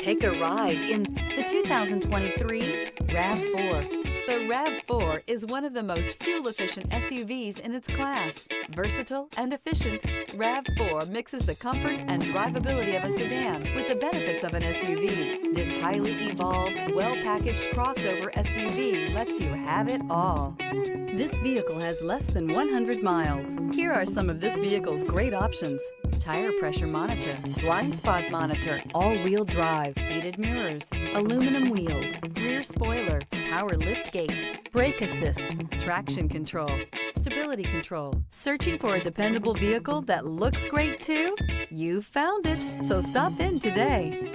Take a ride in the 2023 RAV4. The RAV4 is one of the most fuel-efficient SUVs in its class. Versatile and efficient, RAV4 mixes the comfort and drivability of a sedan with the benefits of an SUV. This highly evolved, well-packaged crossover SUV lets you have it all. This vehicle has less than 100 miles. Here are some of this vehicle's great options: tire pressure monitor, blind spot monitor, all-wheel drive, heated mirrors, aluminum wheels, rear spoiler, power lift gate, brake assist, traction control, stability control. Searching for a dependable vehicle that looks great too? You found it, so stop in today.